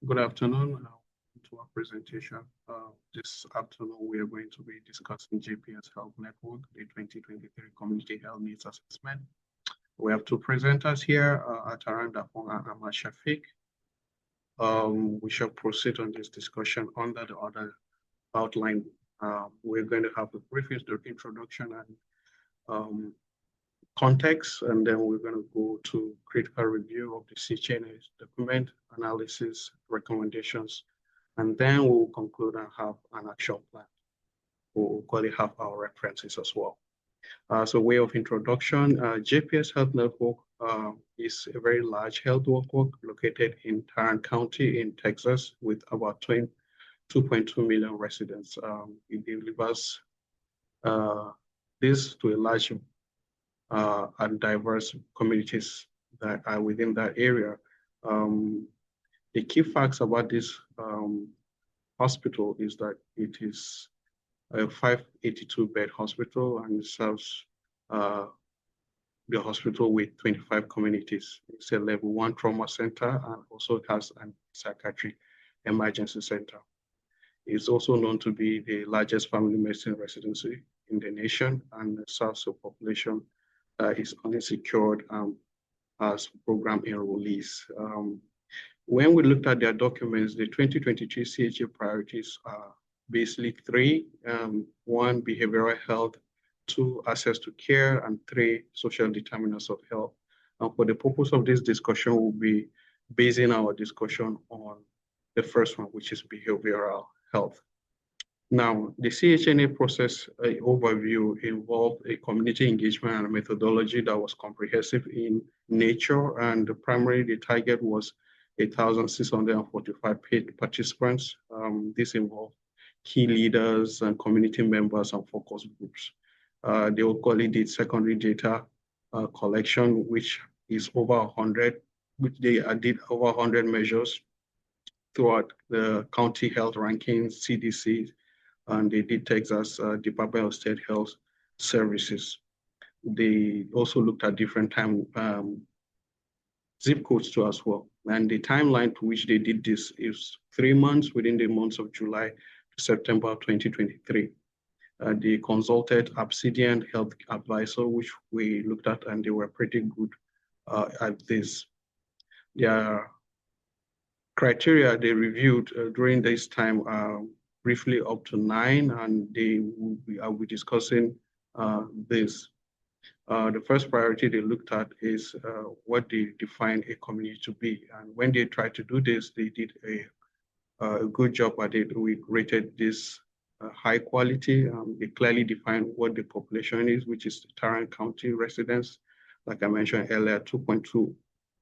Good afternoon. To our presentation. This afternoon, we are going to be discussing GPS Health Network, the 2023 Community Health Needs Assessment. We have two presenters here, Atarang and Ahmad. We shall proceed on this discussion under the other outline. We're going to have a brief introduction and context, and then we're going to go to critical review of the CHNA document, analysis, recommendations, and then we'll conclude and have an action plan. We'll probably have our references as well. So way of introduction, GPS Health Network is a very large health network located in Atarang County in Texas with about 2.2 million residents. It delivers this to a large and diverse communities that are within that area. The key facts about this hospital is that it is a 582-bed hospital and it serves the hospital with 25 communities. It's a level 1 trauma center and also has a psychiatric emergency center. It's also known to be the largest family medicine residency in the nation and serves a population that is unsecured as program enrollees. When we looked at their documents, the 2023 CHA priorities are basically three: one, behavioral health; two, access to care; and three, social determinants of health. And for the purpose of this discussion, we'll be basing our discussion on the first one, which is behavioral health. Now, the CHNA process overview involved a community engagement and a methodology that was comprehensive in nature, and primarily the target was 1,645 paid participants. This involved key leaders and community members and focus groups. They locally did secondary data collection, which is over 100, which they did over 100 measures throughout the county health rankings, CDC, and they did Texas Department of State Health Services. They also looked at different time zip codes too as well. And the timeline to which they did this is 3 months within the months of July to September 2023. They consulted Obsidian Health Advisor, which we looked at, and they were pretty good at this. Their criteria they reviewed during this time briefly up to 9, and they will be discussing this. The first priority they looked at is what they define a community to be. And when they tried to do this, they did a good job at it. We rated this high quality. They clearly defined what the population is, which is the Atarang County residents. Like I mentioned earlier, 2.2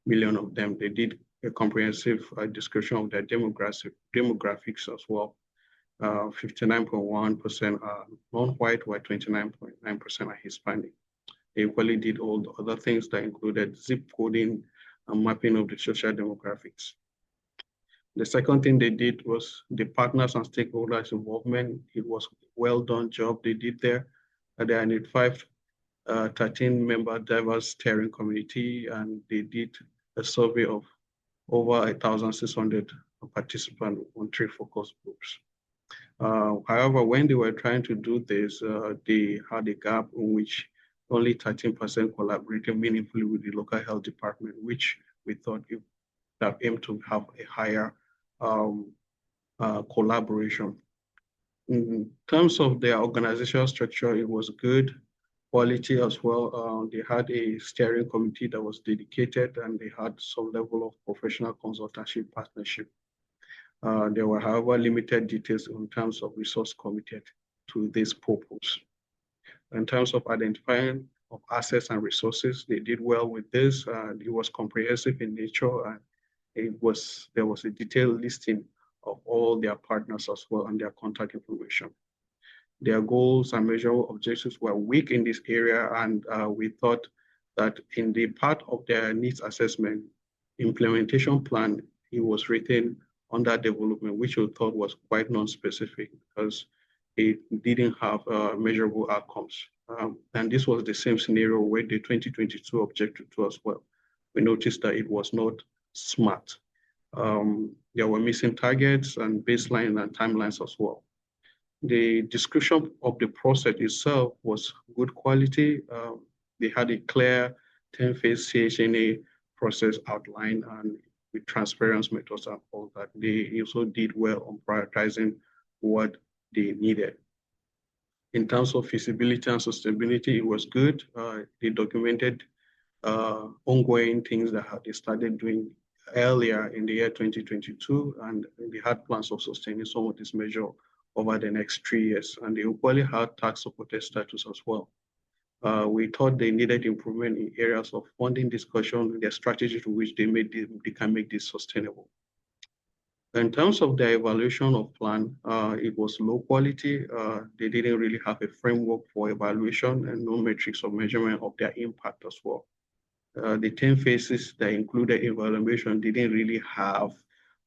million of them. They did a comprehensive description of their demographics as well. 59.1% are non-white, while 29.9% are Hispanic. They equally did all the other things that included zip coding and mapping of the social demographics. The second thing they did was the partners and stakeholders involvement. It was a well done job they did there. They identified 13-member diverse steering committee, and they did a survey of over 1,600 participants on 3 focus groups. However, when they were trying to do this, they had a gap in which only 13% collaborated meaningfully with the local health department, which we thought it would aimed to have a higher collaboration. In terms of their organizational structure, it was good quality as well. They had a steering committee that was dedicated, and they had some level of professional consultancy partnership. There were, however, limited details in terms of resource committed to this purpose. In terms of identifying of assets and resources, they did well with this. It was comprehensive in nature, and there was a detailed listing of all their partners as well and their contact information. Their goals and measurable objectives were weak in this area, and we thought that in the part of their needs assessment implementation plan, it was written under development, which we thought was quite non-specific because it didn't have measurable outcomes. And this was the same scenario where the 2022 objective to as well. We noticed that it was not SMART. There were missing targets and baseline and timelines as well. The description of the process itself was good quality. They had a clear 10-phase CHNA process outline and with transparency methods and all that. They also did well on prioritizing what they needed. In terms of feasibility and sustainability, it was good. They documented ongoing things that they started doing earlier in the year 2022, and they had plans of sustaining some of this measure over the next 3 years. And they equally had tax supported status as well. We thought they needed improvement in areas of funding discussion, their strategy to which they can make this sustainable. In terms of the evaluation of plan, it was low quality. They didn't really have a framework for evaluation and no metrics of measurement of their impact as well. The 10 phases that included evaluation didn't really have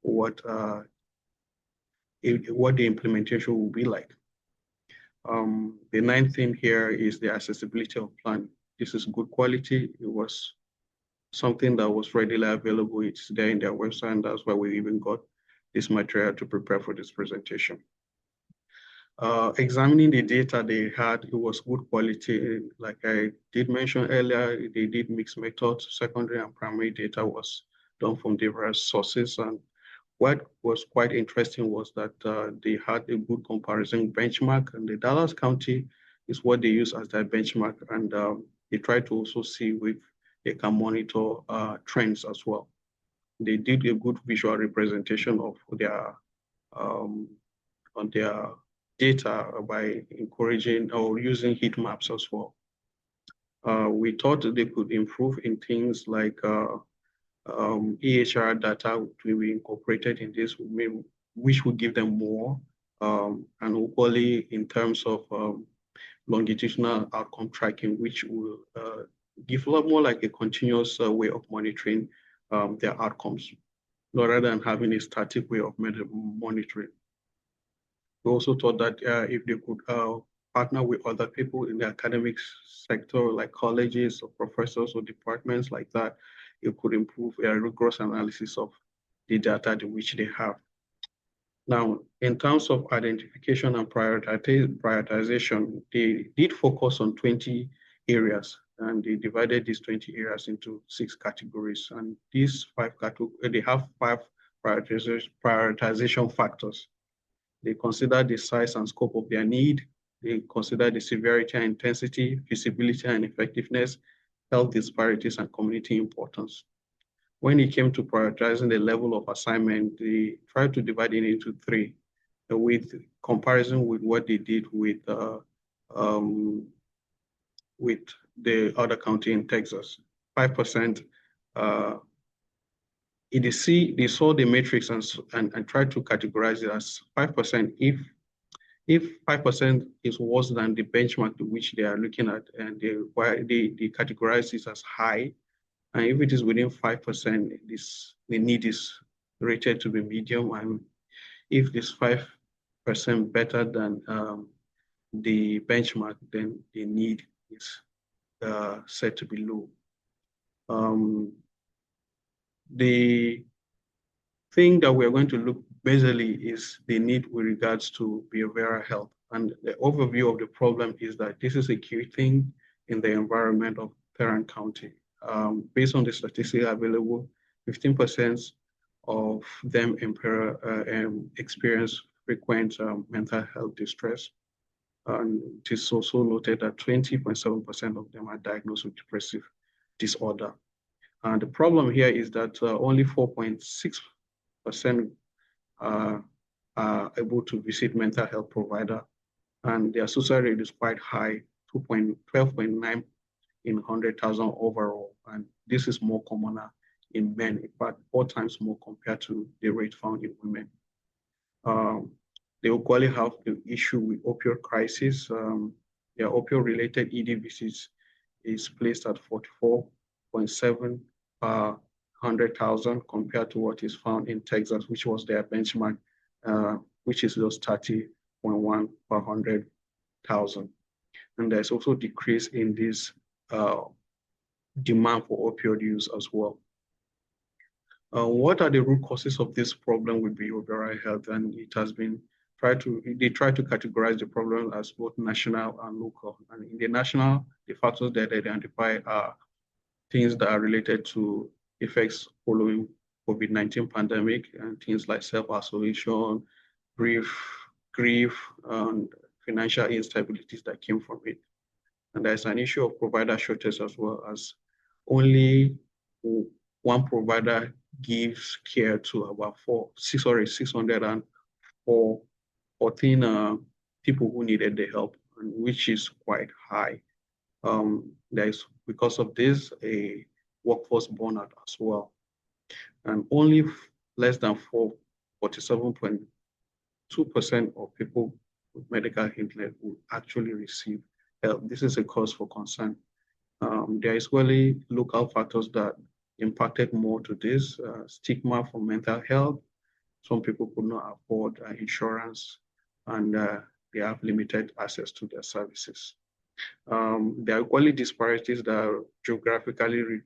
what the implementation will be like. The ninth thing here is the accessibility of plan. This is good quality. It was something that was readily available. It's there in their website, and that's why we even got this material to prepare for this presentation. Examining the data they had, it was good quality. Like I did mention earlier, they did mixed methods. Secondary and primary data was done from diverse sources. And what was quite interesting was that they had a good comparison benchmark, and the Dallas County is what they use as their benchmark. And they try to also see if they can monitor trends as well. They did a good visual representation of their on their data by encouraging or using heat maps as well. We thought they could improve in things like EHR data to be incorporated in this, which would give them more, and equally in terms of longitudinal outcome tracking, which will give a lot more like a continuous way of monitoring their outcomes, rather than having a static way of monitoring. We also thought that if they could partner with other people in the academic sector, like colleges or professors or departments like that, it could improve a rigorous analysis of the data which they have. Now, in terms of identification and prioritization, they did focus on 20 areas, and they divided these 20 areas into 6 categories. And these 5 categories, they have 5 prioritization factors. They consider the size and scope of their need. They consider the severity and intensity, feasibility and effectiveness, health disparities, and community importance. When it came to prioritizing the level of assignment, they tried to divide it into 3, with comparison with what they did with the other county in Texas. 5%. They saw the matrix and tried to categorize it as 5%. If 5% is worse than the benchmark to which they are looking at, and they categorize it as high, and if it is within 5%, the need is rated to be medium, and if it's 5% better than the benchmark, then the need is set to be low. The thing that we're going to look basically is the need with regards to behavioral health. And the overview of the problem is that this is a key thing in the environment of Atarang County. Based on the statistics available, 15% of them experience frequent mental health distress. And it is also noted that 20.7% of them are diagnosed with depressive disorder. And the problem here is that only 4.6% are able to visit mental health provider, and their suicide rate is quite high, 12.9 in 100,000 overall. And this is more common in men, in fact, 4 times more compared to the rate found in women. They equally have the issue with opioid crisis. Their opioid-related ED visits is placed at 44.7 per 100,000 compared to what is found in Texas, which was their benchmark, which is just 30.1 per 100,000. And there's also decrease in this demand for opioid use as well. What are the root causes of this problem with behavioral health? And it has been they try to categorize the problem as both national and local. And in the national, the factors that they identify are things that are related to effects following COVID-19 pandemic and things like self-isolation, grief, grief, and financial instabilities that came from it. And there's an issue of provider shortage as well, as only one provider gives care to about 614 people who needed the help, and which is quite high. There's, because of this, a workforce burnout as well. And only less than 47.2% of people with medical impairment will actually receive help. This is a cause for concern. There is really local factors that impacted more to this, stigma for mental health. Some people could not afford insurance, and they have limited access to their services. There are equally disparities that are geographically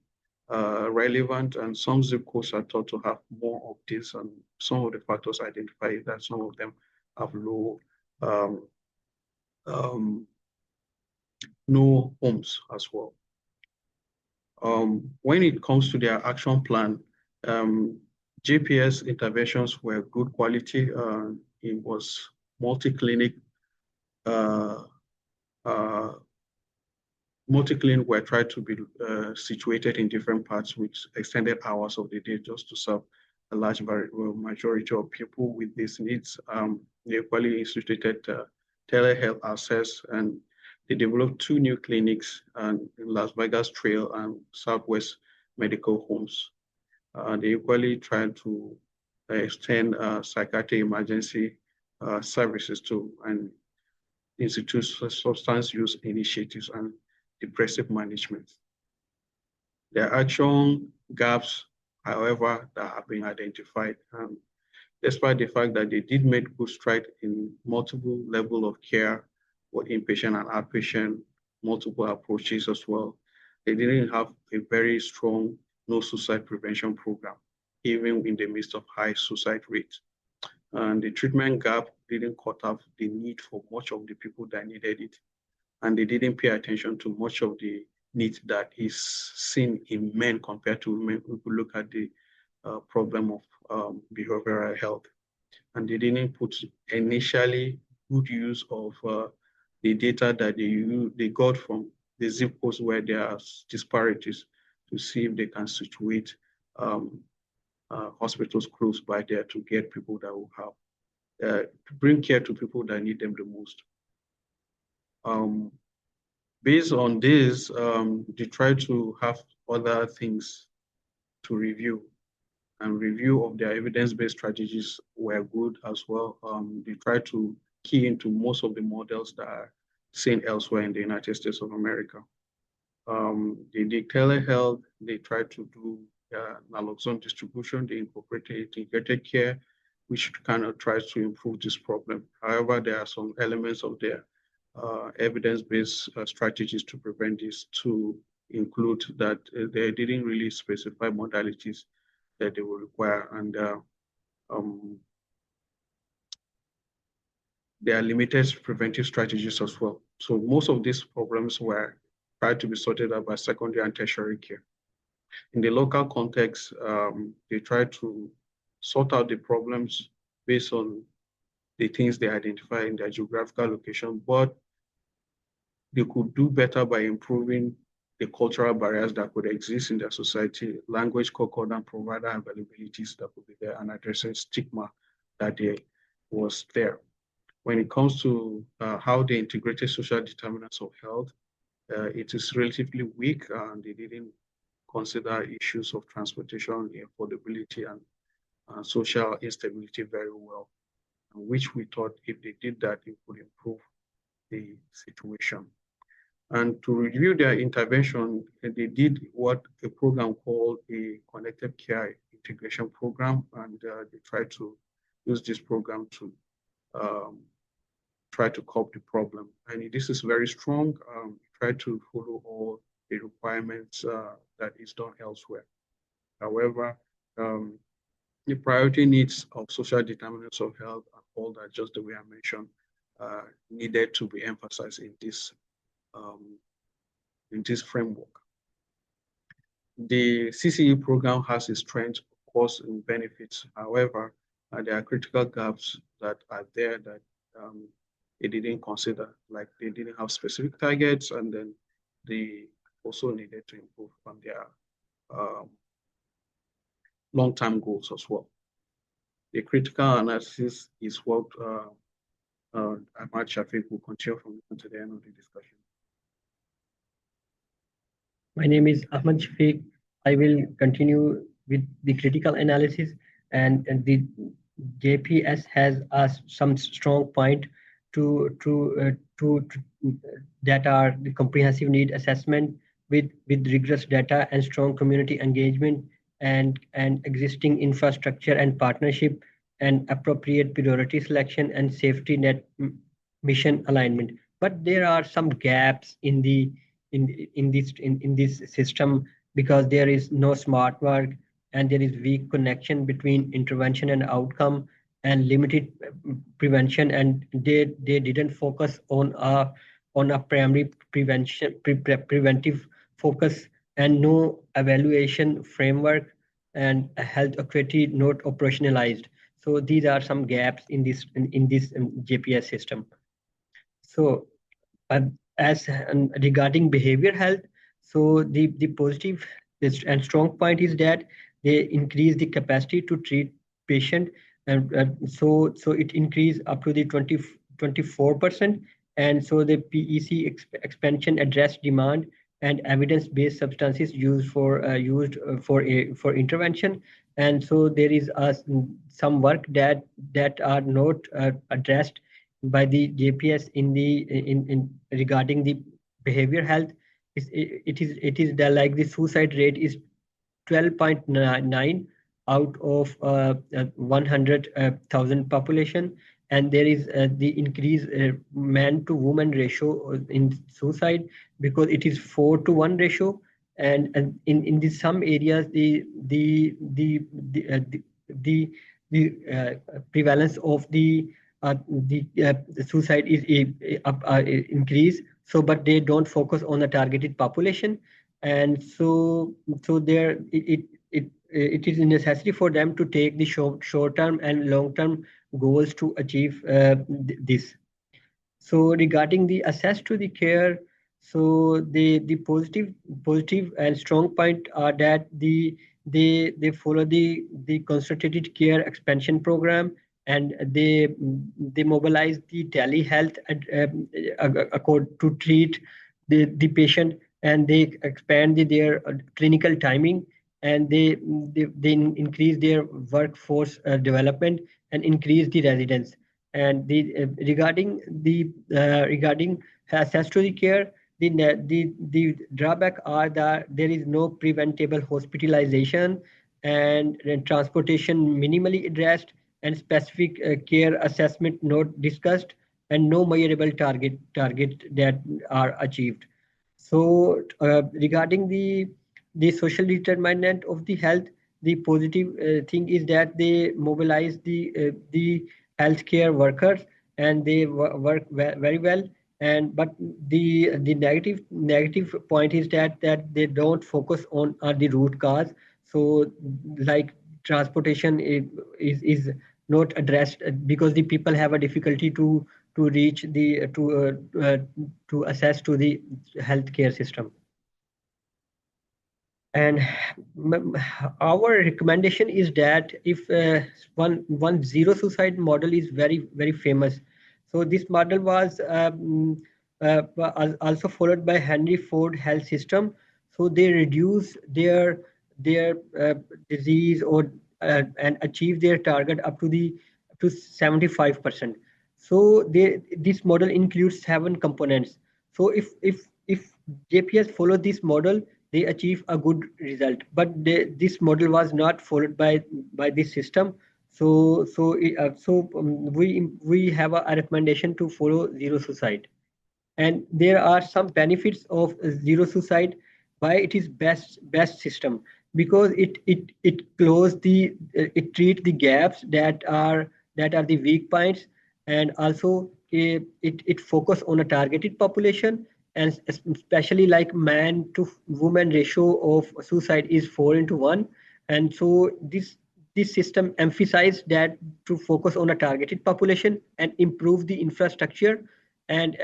relevant, and some zip codes are thought to have more of this, and some of the factors identify that some of them have um, no homes as well. When it comes to their action plan, JPS interventions were good quality. It was multi-clinic. Multi-clinic were tried to be situated in different parts with extended hours of the day just to serve a large majority of people with these needs. They equally instituted telehealth access, and they developed 2 new clinics in Las Vegas Trail and Southwest Medical Homes. They equally tried to extend psychiatric emergency services to and institute substance use initiatives and depressive management. There are action gaps, however, that have been identified. Despite the fact that they did make good strides in multiple levels of care for inpatient and outpatient, multiple approaches as well, they didn't have a very strong no suicide prevention program, even in the midst of high suicide rates. And the treatment gap didn't cut off the need for much of the people that needed it. And they didn't pay attention to much of the need that is seen in men compared to women. We could look at the problem of behavioral health. And they didn't put initially good use of the data that they got from the zip codes where there are disparities to see if they can situate hospitals close by there to get people that will have, to bring care to people that need them the most. Based on this, they try to have other things to review, and review of their evidence-based strategies were good as well. They try to key into most of the models that are seen elsewhere in the United States of America. They did telehealth, they tried to do naloxone distribution, they incorporated integrated care, which kind of tries to improve this problem. However, there are some elements of their evidence-based strategies to prevent this, to include that they didn't really specify modalities that they will require, and there are limited preventive strategies as well. So most of these problems were tried to be sorted out by secondary and tertiary care. In the local context, they tried to sort out the problems based on the things they identify in their geographical location, but they could do better by improving the cultural barriers that could exist in their society, language concordant provider availabilities that could be there, and addressing stigma that was there. When it comes to how they integrated social determinants of health, it is relatively weak, and they didn't consider issues of transportation, affordability, and social instability very well, which we thought if they did that, it would improve the situation. And to review their intervention, they did what a program called a Connected Care Integration Program, and they tried to use this program to try to cope the problem. And this is very strong. Try to follow all the requirements that is done elsewhere. However, The priority needs of social determinants of health and all that, just the way I mentioned, needed to be emphasized um, in this framework. The CCE program has its strengths, of course, and benefits. However, there are critical gaps that are there that they didn't consider, like they didn't have specific targets, and then they also needed to improve on their um, long-term goals as well. The critical analysis is what Ahmad Shafiq will continue from to the end of the discussion. My name is Ahmad Shafiq. I will continue with the critical analysis, and the JPS has some strong point to that are the comprehensive need assessment with rigorous data and strong community engagement and existing infrastructure and partnership and appropriate priority selection and safety net mission alignment. But there are some gaps in this system because there is no smart work and there is weak connection between intervention and outcome and limited prevention, and they didn't focus on a primary preventive focus and no evaluation framework and a health equity not operationalized. So these are some gaps in this JPS system. So uh, as regarding behavior health, so the positive and strong point is that they increase the capacity to treat patient, and so it increase up to the 24%, and so the PEC expansion address demand and evidence-based substances used for intervention, and so there is some work that are not addressed by the JPS in regarding the behavior health. It is the like the suicide rate is 12.9 out of 100,000 population, and there is the increase man to woman ratio in suicide because it is 4-to-1 ratio, and in some areas the prevalence of the suicide is increase. So but they don't focus on the targeted population, and so there it is a necessity for them to take the short term and long term goals to achieve this. So regarding the access to the care, so the positive and strong point are that they follow the concentrated care expansion program, and they mobilize the telehealth to treat the patient, and they expand their clinical timing, and they increase their workforce development and increase the residence. And regarding access to the care, the drawback are that there is no preventable hospitalization, and transportation minimally addressed, and specific care assessment not discussed, and no measurable target that are achieved. So regarding the social determinant of the health, the positive thing is that they mobilize the healthcare workers, and they work very well. And but the negative point is that they don't focus on the root cause. So like transportation is not addressed because the people have a difficulty to reach the to access to the healthcare system. And our recommendation is that if one zero suicide model is very famous. So this model was also followed by Henry Ford Health System. So they reduce their disease or and achieve their target up to the to 75%. So this model includes 7 components. So if JPS follow this model, they achieve a good result. But this model was not followed by this system. We have a recommendation to follow zero suicide, and there are some benefits of zero suicide. Why it is best system? because it close the it treat the gaps that are the weak points, and also it focus on a targeted population, and especially like man to woman ratio of suicide is 4:1, and so this system emphasized that to focus on a targeted population and improve the infrastructure, and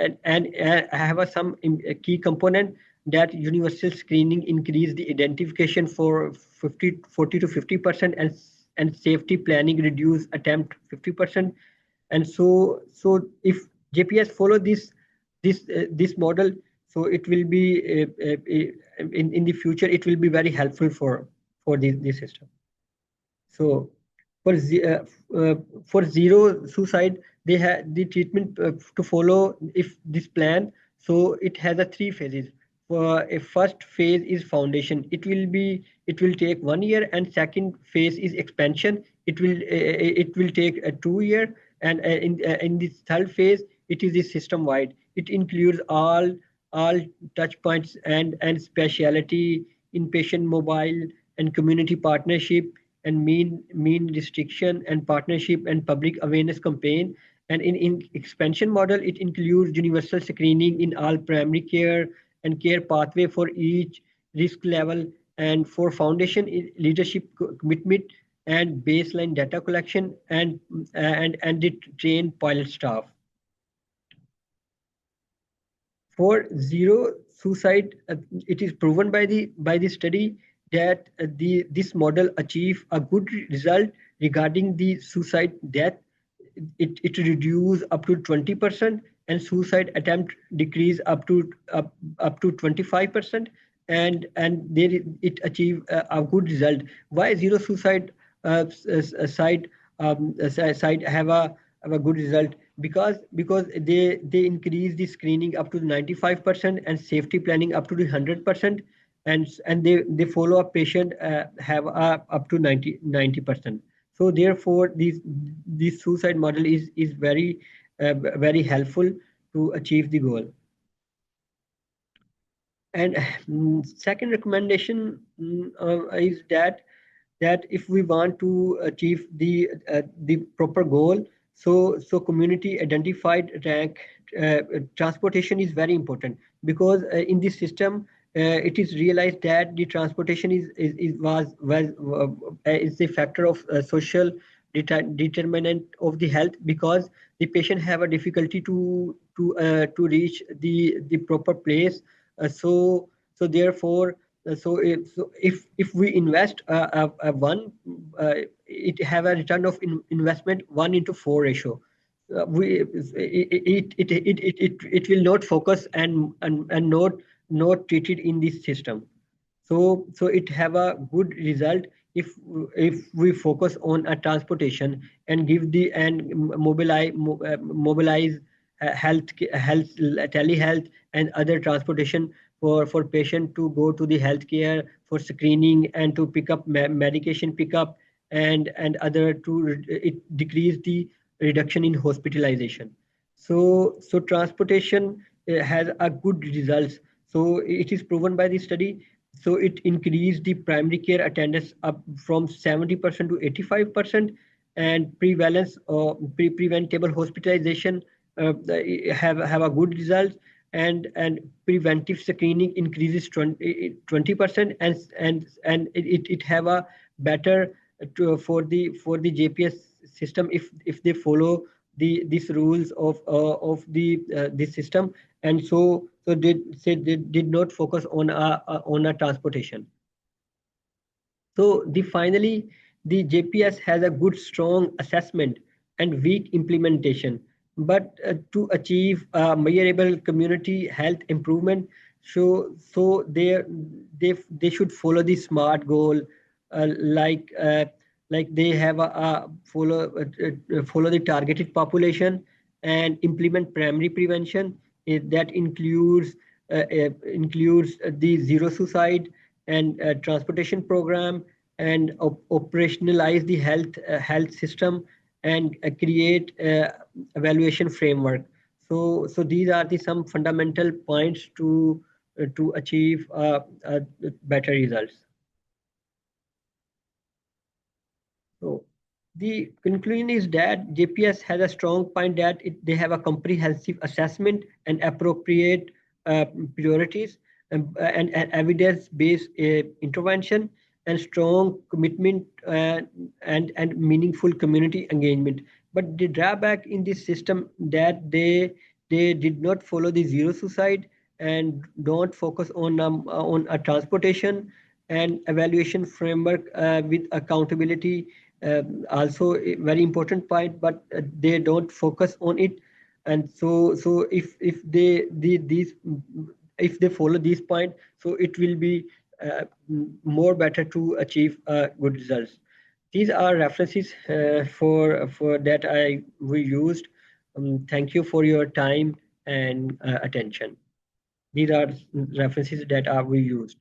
have some key component that universal screening increase the identification for 40 to 50%, and safety planning reduce attempt 50%. And so if JPS follow this model, so it will be in the future it will be very helpful for this system. So for for zero suicide, they have the treatment to follow if this plan. So it has a three phases. For a first phase is foundation. It will take 1 year, and second phase is expansion. It will take a 2 year, and in this third phase it is the system wide. It includes all touch points and specialty, inpatient mobile and community partnership, and mean restriction and partnership and public awareness campaign. And in expansion model, it includes universal screening in all primary care and care pathway for each risk level. And for foundation, leadership commitment and baseline data collection, and it train pilot staff. For zero suicide, it is proven by the study that this model achieve a good result regarding the suicide death. It reduce up to 20%, and suicide attempt decrease up to 25%, and there it achieve a good result. Why zero suicide side side have a good result? Because they increase the screening up to 95%, and safety planning up to the 100%, and they follow up patient have up to 90%. So therefore this suicide model is very helpful to achieve the goal. And second recommendation is that if we want to achieve the proper goal, so community identified rank transportation is very important, because in this system it is realized that the transportation is a factor of social determinant of the health, because the patient have a difficulty to reach the proper place. So therefore, if we invest it have a return of investment 1:4 ratio. It will not focus and not treated in this system. So it have a good result if we focus on a transportation and give the and mobilize health telehealth and other transportation for patient to go to the healthcare for screening and to pick up medication pickup, and other to it decrease the reduction in hospitalization. So transportation has a good results. So it is proven by the study. So it increased the primary care attendance up from 70% to 85%, and prevalence or preventable hospitalization have a good result, and preventive screening increases 20%, and it have a better for the JPS system if they follow these rules of the system. And so they did not focus on a transportation. So finally, the JPS has a good strong assessment and weak implementation. But to achieve measurable community health improvement, so they should follow the SMART goal, uh, like uh, like they have a follow the targeted population and implement primary prevention. That includes the zero suicide and transportation program, and operationalize the health system, and create evaluation framework. So these are the some fundamental points to achieve better results. So the conclusion is that JPS has a strong point that they have a comprehensive assessment and appropriate uh, priorities and evidence-based intervention and strong commitment and meaningful community engagement. But the drawback in this system that they did not follow the zero suicide and don't focus on a transportation and evaluation framework with accountability, also a very important point, but they don't focus on it. And so if these if they follow these points, so it will be more better to achieve good results. These are references for that we used. Thank you for your time and attention. These are references that we used.